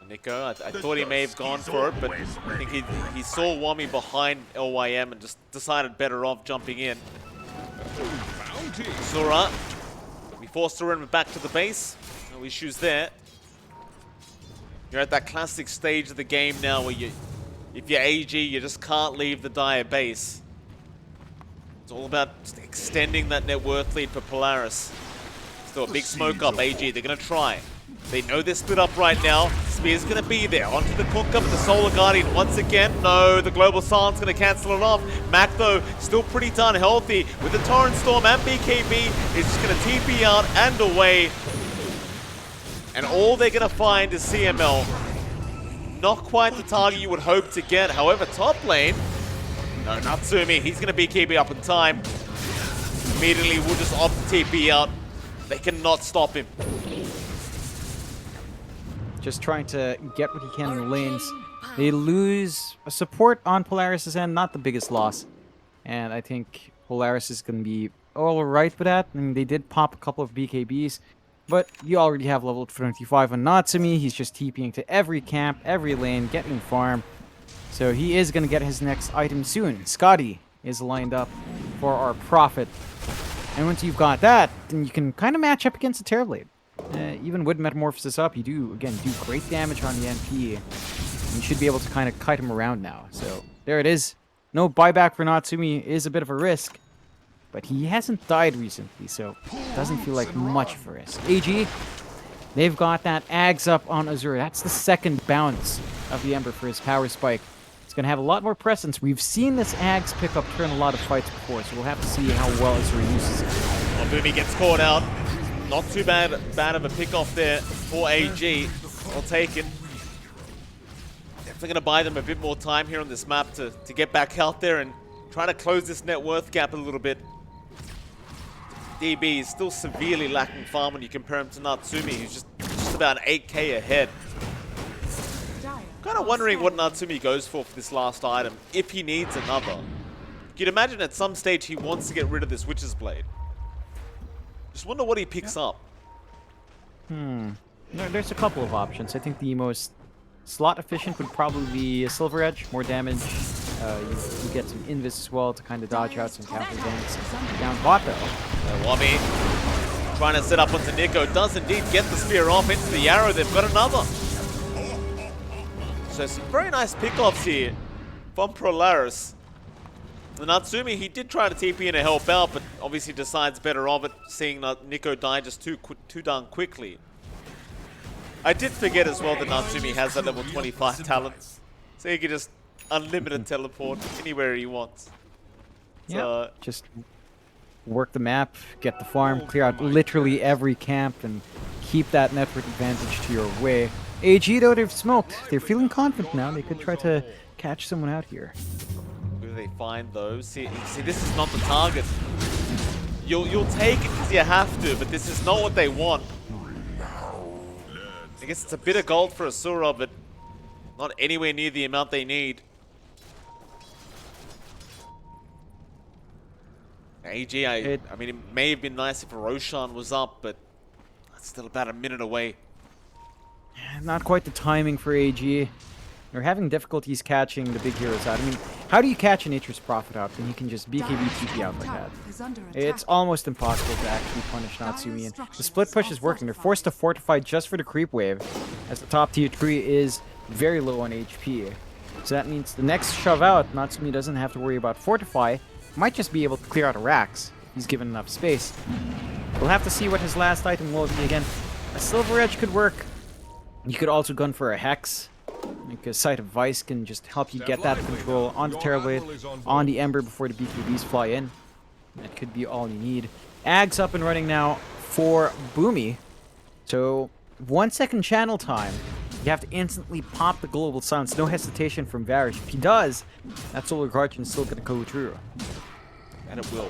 Nico, I thought he may have gone for it, but I think he saw Wami behind LYM and just decided better off jumping in. Sura, we forced her in back to the base. No issues there. You're at that classic stage of the game now where if you're AG, you just can't leave the Dire base. It's all about just extending that net worth lead for Polaris. Still a big smoke up, AG. They're going to try. They know they're split up right now. Spear's going to be there. Onto the Kunkka, but the Solar Guardian once again. No, the Global Silence going to cancel it off. Mac, though, still pretty darn healthy. With the Torrent Storm and BKB, is just going to TP out and away. And all they're going to find is CML. Not quite the target you would hope to get. However, top lane, no, Natsumi. He's going to BKB up in time. Immediately, we'll just opt TP out. They cannot stop him. Just trying to get what he can in the lanes. They lose a support on Polaris' end, not the biggest loss. And I think Polaris is going to be all right with that. I mean, they did pop a couple of BKBs, but you already have level 25 on Natsumi. He's just TPing to every camp, every lane, getting farm. So he is going to get his next item soon. Scotty is lined up for our Prophet. And once you've got that, then you can kind of match up against the Terrorblade. Even with Metamorphosis up, you do great damage on the NP. You should be able to kind of kite him around now. So there it is. No buyback for Natsumi is a bit of a risk. But he hasn't died recently, so it doesn't feel like much of a risk. AG, they've got that Ags up on Azure. That's the second bounce of the Ember for his power spike. It's going to have a lot more presence. We've seen this Ags pickup turn a lot of fights before, so we'll have to see how well Azure uses it. Well, Boomy gets caught out. Not too bad of a pick-off there for AG. Well taken. Definitely going to buy them a bit more time here on this map to get back out there and try to close this net worth gap a little bit. DB is still severely lacking farm when you compare him to Natsumi, who's just about 8k ahead. Kind of wondering what Natsumi goes for this last item, if he needs another. You'd imagine at some stage he wants to get rid of this Witch's Blade. Just wonder what he picks up. There's a couple of options. I think the most slot efficient would probably be a Silver Edge, more damage. You get some Invis as well to kind of dodge out some counter ganks. Down bot though. Wami trying to set up onto Nico. Does indeed get the spear off into the arrow. They've got another. So some very nice pickoffs here from Polaris. The Natsumi, he did try to TP in to help out, but obviously decides better of it, seeing Nico die just too darn quickly. I did forget as well that Natsumi has that level 25 talent, so he can just unlimited teleport anywhere he wants. Yeah, just work the map, get the farm, clear out literally every camp, and keep that network advantage to your way. AG though, they've smoked. They're feeling confident now. They could try to catch someone out here. Who do they find though? See, this is not the target. You'll take it because you have to, but this is not what they want. I guess it's a bit of gold for Asura, but not anywhere near the amount they need. AG, I mean, it may have been nice if Roshan was up, but that's still about a minute away. Not quite the timing for AG. They're having difficulties catching the big heroes out. I mean, how do you catch a Nature's Prophet out when you can just BKB TP out like that? It's almost impossible to actually punish Natsumi, and the split push is working. They're forced to fortify just for the creep wave, as the top tier tree is very low on HP. So that means the next shove out, Natsumi doesn't have to worry about fortify. Might just be able to clear out a Rax. He's given enough space. We'll have to see what his last item will be again. A Silver Edge could work. You could also gun for a Hex. Like a Sight of Vice can just help you get that control on the Terrorblade, on the Ember before the BKBs fly in. That could be all you need. Ag's up and running now for Boomy. So, 1 second channel time. You have to instantly pop the Global Silence. No hesitation from Varish. If he does, that Solar Guardian is still going to go through. And it will.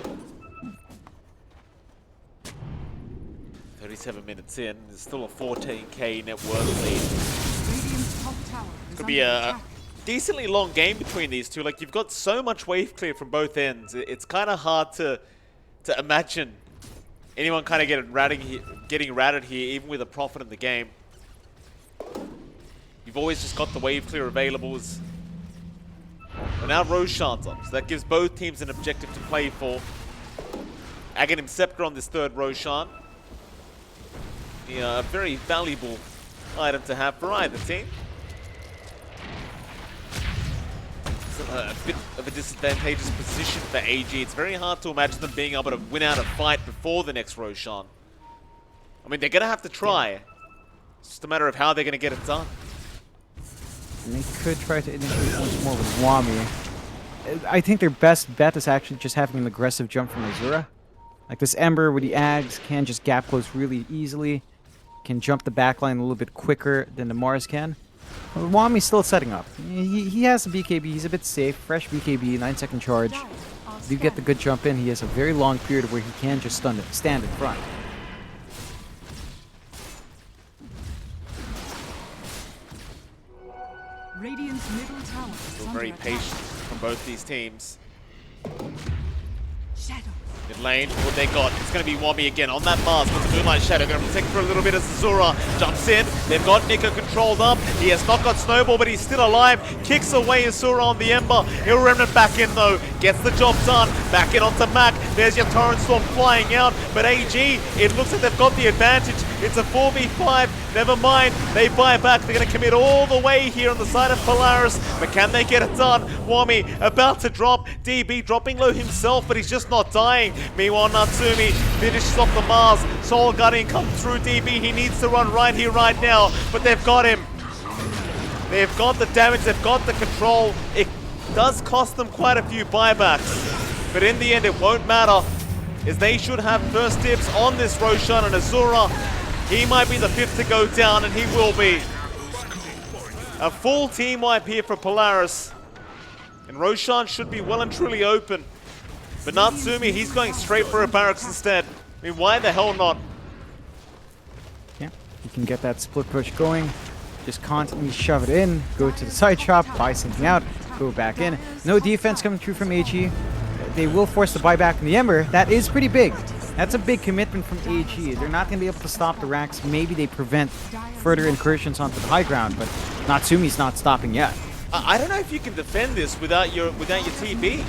37 minutes in, there's still a 14k net worth lead. Could be a decently long game between these two. Like, you've got so much wave clear from both ends. It's kind of hard to imagine anyone kind of getting ratted here, even with a profit in the game. You've always just got the wave clear available. Well, now Roshan's up, so that gives both teams an objective to play for. Aghanim Scepter on this third Roshan. Yeah, a very valuable item to have for either team. Still a bit of a disadvantageous position for AG. It's very hard to imagine them being able to win out a fight before the next Roshan. I mean, they're going to have to try. Yeah. It's just a matter of how they're going to get it done. And they could try to initiate once more with Wami. I think their best bet is actually just having an aggressive jump from Azura. Like this Ember with the Ags can just gap close really easily. Can jump the backline a little bit quicker than the Mars can. Well, Wami's still setting up. He has a BKB, he's a bit safe. Fresh BKB, 9-second charge. If you get the good jump in, he has a very long period where he can just stand in front. Radiant's middle tower Still very patient from both these teams. Shadow. Mid lane, what they got, it's going to be Wami again on that Mars with the Moonlight Shadow. Going to protect for a little bit as Azura jumps in. They've got Nico controlled up. He has not got Snowball, but he's still alive. Kicks away Azura on the Ember. He'll Remnant back in though. Gets the job done. Back in onto Mac. There's your Torrent Storm flying out. But AG, it looks like they've got the advantage. It's a 4v5. Never mind. They buy back. They're going to commit all the way here on the side of Polaris. But can they get it done? Wami about to drop. DB dropping low himself, but he's just not dying. Meanwhile, Natsumi finishes off the Mars. Soul Guardian comes through DB. He needs to run right here, right now. But they've got him. They've got the damage. They've got the control. It does cost them quite a few buybacks. But in the end, it won't matter, as they should have first dibs on this Roshan and Azura. He might be the fifth to go down, and he will be. A full team wipe here for Polaris. And Roshan should be well and truly open. But Natsumi, he's going straight for a barracks instead. I mean, why the hell not? Yeah, you can get that split push going. Just constantly shove it in, go to the side shop, buy something out, go back in. No defense coming through from AG. They will force the buyback in the Ember. That is pretty big. That's a big commitment from AG. They're not going to be able to stop the Rax. Maybe they prevent further incursions onto the high ground, but Natsumi's not stopping yet. I don't know if you can defend this without your TB.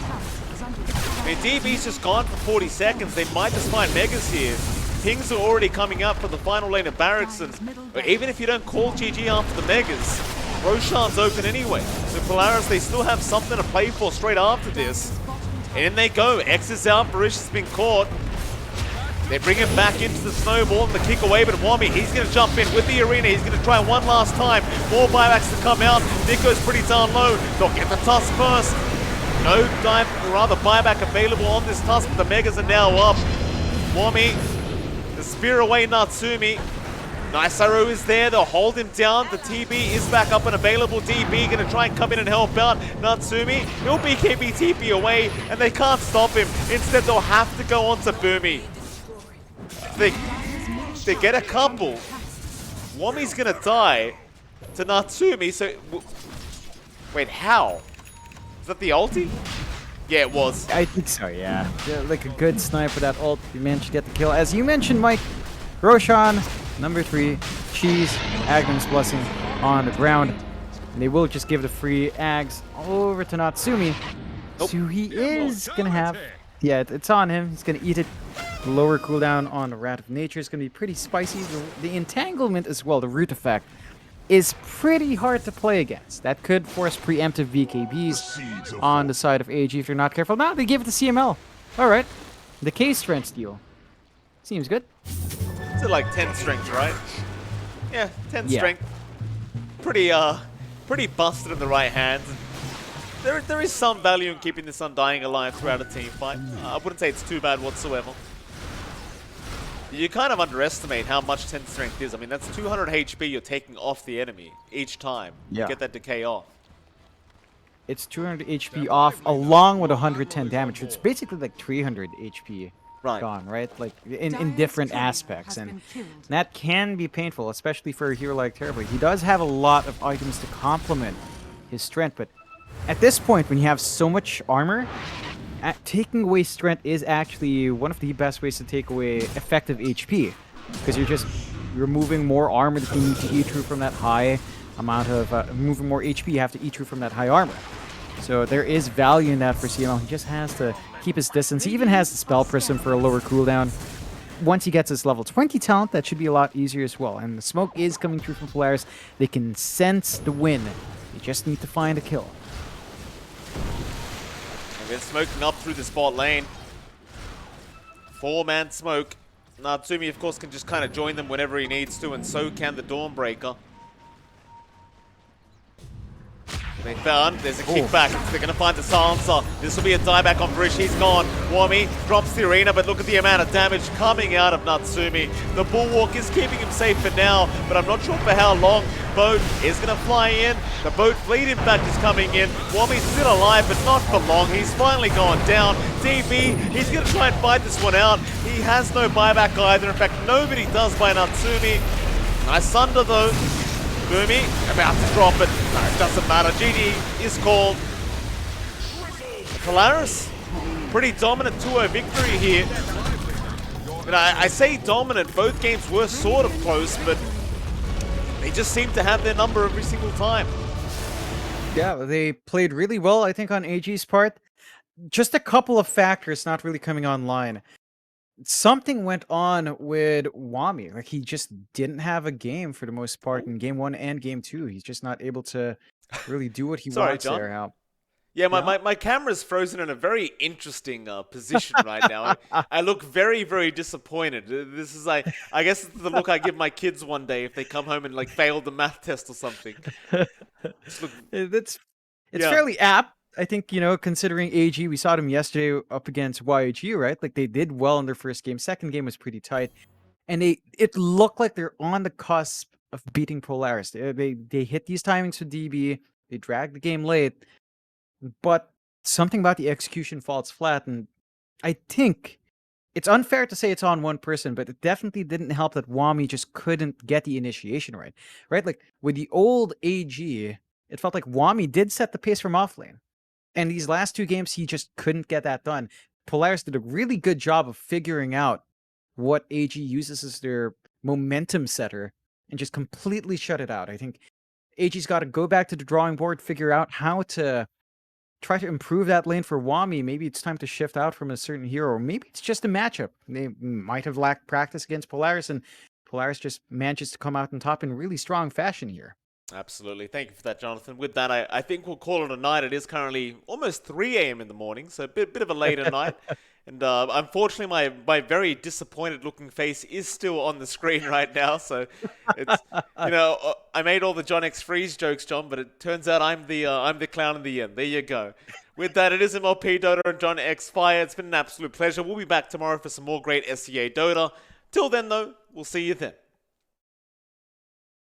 I mean, DB's just gone for 40 seconds. They might just find Megas here. Pings are already coming up for the final lane of Barracks, and even if you don't call GG after the Megas, Roshan's open anyway. So Polaris, they still have something to play for straight after this. In they go. X is out. Barish has been caught. They bring him back into the snowball and the kick away, but Wami, he's going to jump in with the arena. He's going to try one last time. More buybacks to come out. Nico's pretty down low. They'll get the Tusk first. No dive, or rather buyback available on this Tusk, but the Megas are now up. Wami, the spear away Natsumi. Nice arrow is there. They'll hold him down. The TB is back up and available. DB going to try and come in and help out Natsumi. He'll BKB TP away, and they can't stop him. Instead, they'll have to go on to Boomy. They get a couple. Wami's going to die to Natsumi. So, wait, how? Is that the ulti? Yeah, it was. I think so, yeah. Like a good snipe with that ult, you managed to get the kill. As you mentioned, Mike, Roshan, number 3, Cheese, Agnum's Blessing on the ground. And they will just give the free Ags over to Natsumi. Nope. So he is going to have... Yeah, it's on him. He's going to eat it. Lower cooldown on the Rat of Nature is going to be pretty spicy. The entanglement as well, the root effect, is pretty hard to play against. That could force preemptive VKBs on the side of AG if you're not careful. Now they give it to CML. Alright. The K strength steal. Seems good. Is it like 10 strength, right? Yeah, 10 Yeah. strength. Pretty busted in the right hands. There is some value in keeping this Undying alive throughout a team fight. I wouldn't say it's too bad whatsoever. You kind of underestimate how much 10 strength is. I mean, that's 200 HP you're taking off the enemy each time. Yeah. You get that decay off. It's 200 HP off along with 110 damage. It's basically like 300 HP Right. gone, right? Like in different aspects. And that can be painful, especially for a hero like Terribly. He does have a lot of items to complement his strength, but at this point, when you have so much armor, taking away strength is actually one of the best ways to take away effective HP, because you're just removing more armor that you need to eat through from that high amount of moving more HP you have to eat through from that high armor. So there is value in that for CML. He just has to keep his distance. He even has the Spell Prism for a lower cooldown. Once he gets his level 20 talent, that should be a lot easier as well. And the smoke is coming through from Polaris. They can sense the win. They just need to find a kill. And they're smoking up through the spot lane. 4-man smoke. Natsumi, of course, can just kind of join them whenever he needs to, and so can the Dawnbreaker. They found, there's a kickback. They're going to find the silencer. This will be a dieback on Brish. He's gone. Wami drops the arena, but look at the amount of damage coming out of Natsumi. The Bulwark is keeping him safe for now, but I'm not sure for how long. Boat is going to fly in. The boat fleet, in fact, is coming in. Wami's still alive, but not for long. He's finally gone down. DB, he's going to try and fight this one out. He has no buyback either. In fact, nobody does by Natsumi. Nice thunder, though. Boomy about to drop it. No, it doesn't matter. GG is called. Polaris, pretty dominant 2-0 victory here. But I say dominant. Both games were sort of close, but they just seem to have their number every single time. Yeah, they played really well, I think, on AG's part. Just a couple of factors not really coming online. Something went on with Wami. Like, he just didn't have a game for the most part in game 1 and game 2. He's just not able to really do what he Sorry, wants John. there. How? Yeah, my camera's frozen in a very interesting position right now. I look very, very disappointed. This is like, I guess it's the look I give my kids one day if they come home and like fail the math test or something. It's Yeah. fairly apt. I think, you know, considering AG, we saw them yesterday up against YG, right? Like, they did well in their first game. Second game was pretty tight. And it looked like they're on the cusp of beating Polaris. They hit these timings with DB. They dragged the game late. But something about the execution falls flat. And I think it's unfair to say it's on one person, but it definitely didn't help that Wami just couldn't get the initiation right. Right? Like, with the old AG, it felt like Wami did set the pace from offlane. And these last 2 games, he just couldn't get that done. Polaris did a really good job of figuring out what AG uses as their momentum setter and just completely shut it out. I think AG's got to go back to the drawing board, figure out how to try to improve that lane for Wami. Maybe it's time to shift out from a certain hero, or maybe it's just a matchup. They might have lacked practice against Polaris, and Polaris just manages to come out on top in really strong fashion here. Absolutely. Thank you for that, Jonathan. With that, I think we'll call it a night. It is currently almost 3 a.m. in the morning, so a bit of a later night. And unfortunately, my very disappointed looking face is still on the screen right now. So it's, you know, I made all the John X Freeze jokes, John, but it turns out I'm the clown in the end. There you go. With that, it is MLP Dota and John X Fire. It's been an absolute pleasure. We'll be back tomorrow for some more great SEA Dota. Till then, though, we'll see you then.